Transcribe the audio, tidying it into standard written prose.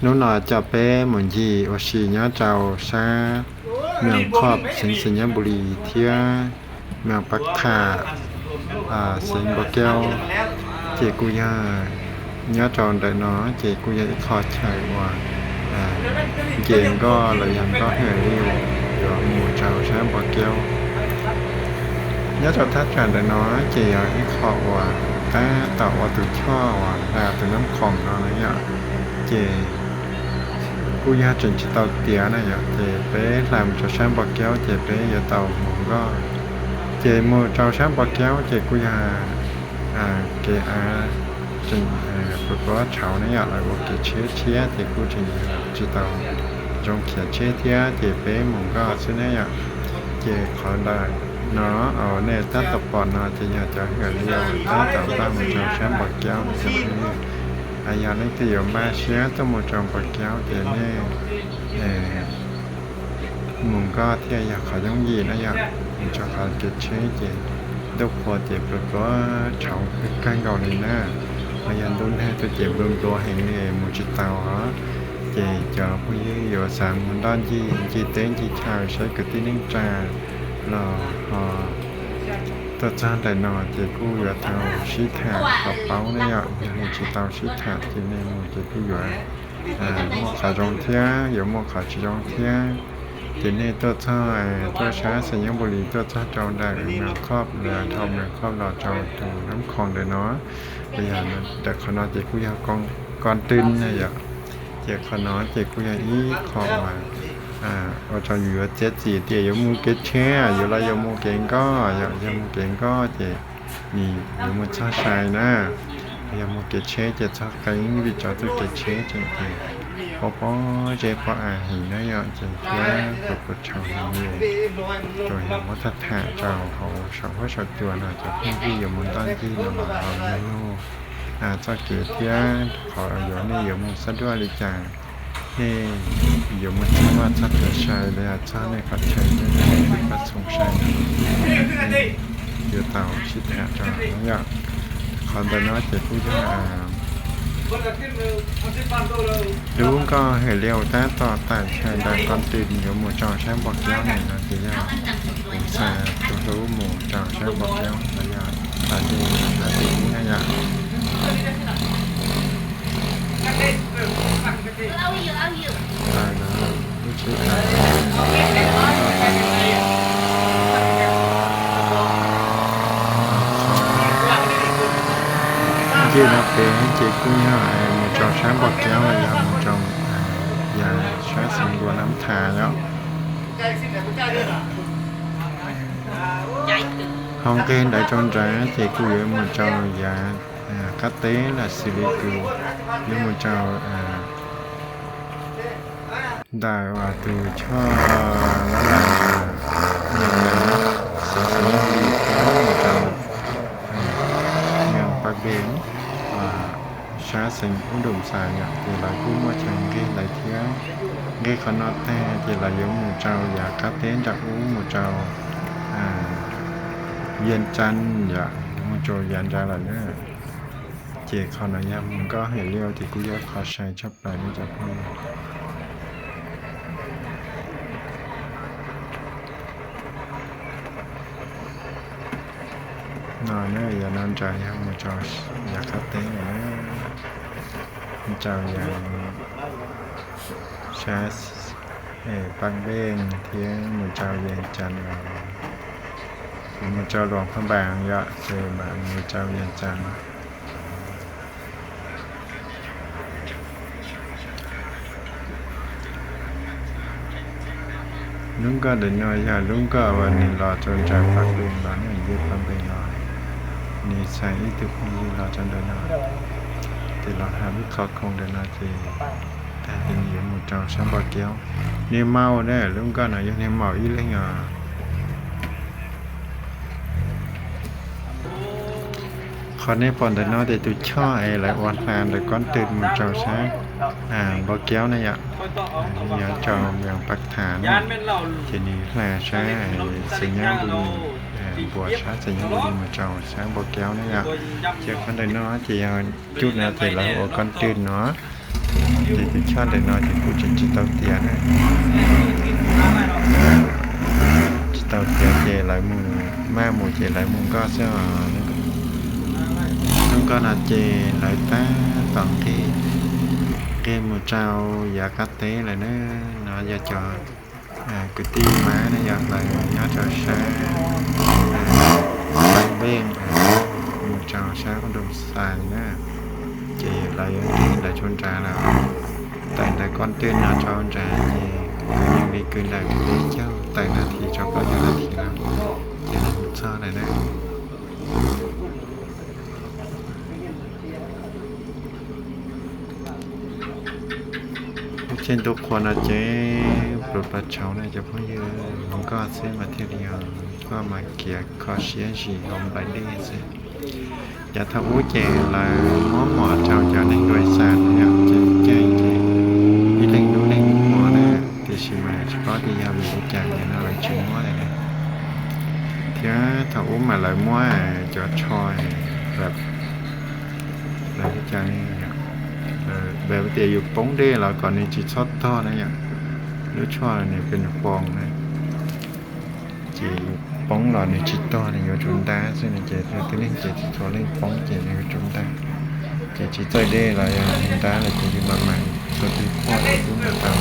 นู้นหน่อจะเป้เหมือนจีโอชิเนาะเจ้าซาเมืองครอบสิงห์บุรีเที่ยเมืองปักธาสิงห์บ่แก้วเจกุยาเนาะจอนได้เนาะเจกุยาขอใช้ว่าเจงก็เลยยังก็เห็นอยู่อยู่หมู่เจ้าซาบ่แก้วเนาะจอทัดกันได้เนาะเจอีขอว่าถ้าต่อว่าตุช่อว่าตุน้ำของเนาะเนี่ยเจกูอยากจนจะเตาเตียนะอย่าเจเป้ทำจะช่างบอกแก้วเจเป้อย่าเตาหมูก็เจโมเจ้าช่างบอกแก้วเจกูอยากเกจนปรากฏว่าเช้าเนี่ยอยากอะไรว่าเกเชี่ยเจกูจนจะเตาจงเขียนเชี่ยเที่ยเจเป้หมูก็ซึ่งเนี่ยอยากเจขอได้เนาะเอาเนี่ยถ้าตบปอนเนาะจะอยากจะเหี่ยวเรียวถ้าตามบ้านมันเจ้าช่างบอกแก้วจะเป็นอาญาในที่อยู่มาเชื่อต้องมาจองปากแก้วเดี๋ยวนี้มุงก็ที่อยากขายงยีนะอยากจะขายเก็บเชื้อเจ็บดูพอเจ็บแล้วก็เฉาการเก่าเลยนะอาญาดุนให้ตัวเจ็บรวมตัวแห่งนี้มุจิตเตาฮะเจ็บจะผู้ยืดอยู่สามมันด้านจีเต้นจีชาวใช้กระติ้งนิ่งจาเราตัวจานแต่นอเจกู้อยู่เตาชิแถบกระเป๋าเนี่ยอย่างชิเตาชิแถบที่นี่มันเจกู้อยู่หม้อขาจงเทียอยู่หม้อขาจงเทียที่นี่ตัวช้าตัวช้าสัญญาบุรีตัวช้าจองได้เมืองครอบเรือทอมเมืองครอบหล่อจองตูน้ำคลองเดินเนาะไปอย่างนั้นแต่ขณะเจกู้ยากองก่อนตื่นเนี่ยอยากเจขณะเจกู้ยาอีคอมาว่าจะอยู่เจ็ดสี่เตียอยู่มูเก็ตแช่อยู่ไรอยู่มูเก่งก็อยู่มูเก่งก็เจมีอยู่มูชาชายนะอยู่มูเก็ตแช่เจชาไก่วิจารณ์เก็ตแช่เจพอเจพอหินนะอย่างเจแค่กดชาวนี่โดยวัฒนธรรมเจ้าเขาชาวว่าชาวตัวน่าจะพื้นที่อยู่มูต้นที่เราไม่รู้เจ้าเกียรติขออยู่นี่อยู่มูสะดวกเลยจ้าอยู่มันว่าชัดเจนใช่เลยอาจารย์ในขัดใจในพระสงฆ์ใช่อยู่เต่าชิดแอบจังอยากขอแต่น้อยเจ็บผู้ย่าดูก็เห็นเร็วแต่ต่อแต่ใช่ได้ก่อนตื่นอยู่หมู่เจ้าใช้บอกเจ้าหนึ่งนาทียากใส่ตัวรู้หมู่เจ้าใช้บอกเจ้าระยะนาทีนี้อยากได้แล้วไม่ใช่ที่นับเป็นเจ้ากุ้งย่อยมันจอช้างบดแก้วอะไรอย่างมันจงอย่าใช้สิ่งตัวน้ำทาเนาะห้องเกณฑ์ได้จนใจเจ้ากุ้งย่อยมันจงอย่าคัดเต้là xử lý cứu nhưng mà chào đại và từ cho nó là những sẽ sử dụng có một chào nhận bạc biển và xá sinh cũng đồng xài nhận thì lại cũng mà chẳng ghi lại thiếu ghi khó nó te thì là giống một chào và cắt tế chặt uống một chào viên chăn và một chào dàn ra là nữaเจขอหน่อยมันก็เห็นเลี้ยวที่กูอยากขอใช้ชอบไปไม่จับมือหน่อยเนี่ยอย่านอนใจยังมาจออยากคัดเต้นะมันเจ้าอย่างแชสปังเบ้งเที่ยงมันเจ้าเย็นจันทร์มันเจ้าหลวงพระบางยะเจแบบมันเจ้าเย็นจันทร์ลุงก็เดินน้อยอย่าลุงก็วันนี้รอจนใจพักเองแล้วเนี่ยยึดความเป็นน้อยนี่ใช้อิทธิพลยืนรอจนเดินน้อยแต่เราหาวิเคราะห์คงเดินน้อยจริงแต่เป็นอยู่หมู่เจ้าช่างบ่เกี้ยวนี่เมาได้ลุงก็หน่อยยังเมาอีเลยอ่ะขอในปอนเดินน้อยแต่ตุช่อหลายวันผ่านแต่ก้อนตื่นหมู่เจ้าใช้บ่เกี้ยวเนี่ยอย่าจอมอย่างปักฐานทีนี้แหล่ใช้สัญญาบุญบัวช้าสัญญาบุญมาเจ้าใช้บ่แก้วนี่เจ้าคนใดเนาะจะยังจุดนะแต่ละโอกันตื่นเนาะ chị thì cho để nói thì cũng chỉ tàu tiền này chỉ tàu tiền chị lại mù ma mù chị lại mù có sao nó có là chị lại ta toàn thì cái một trao giá cắt tế lại nó giờ cho cái tim má nó giờ lại nhớ cho sáng bánh bên một trao sáng con đồng xài nữa chị lại chôn trà nào tại con tên nó cho con trà thì nhưng vì cứ lại cái cháu tại nó thì cho có nhà thì nào chị là một sao này đấy trênทุกคนนะเจ๊ปลุกประเช้าเนี่ยจะพูดเยอะมันก็เส้นมาเที่ยวเดียวก็มาเกี่ยคอเชียสีลมไปได้สิอย่าทำอุ้ยเจlà món mỏ chào cho nên đôi sànเนี่ยจะแจ้งเจอีเล่งนู้นเล่งนู้นหมอนะที่ชิมาเฉพาะที่ยาวิจารณ์เนี่ยอะไรชิมว่าอะไรนะเที่ยถ้าอุ้มมาเลยมั่วจะชอยแบบอะไรวิจารณ์เนี่ยแบบเตียอยู่ป้องเด้เราก่อนนี้จีชอตท่อนะอย่างหรือช่อเนี่ยเป็นฟองนะจีป้องเราเนี่ยจีต่อเนี่ยอยู่จุนตาซึ่งเนี่ยจีที่เล่นจีที่ตัวเล่นป้องจีเนี่ยอยู่จุนตาจีใจเด้เราอย่างจุนตาเลยจีอยู่ประมาณตัวที่พ่อรู้มาตาม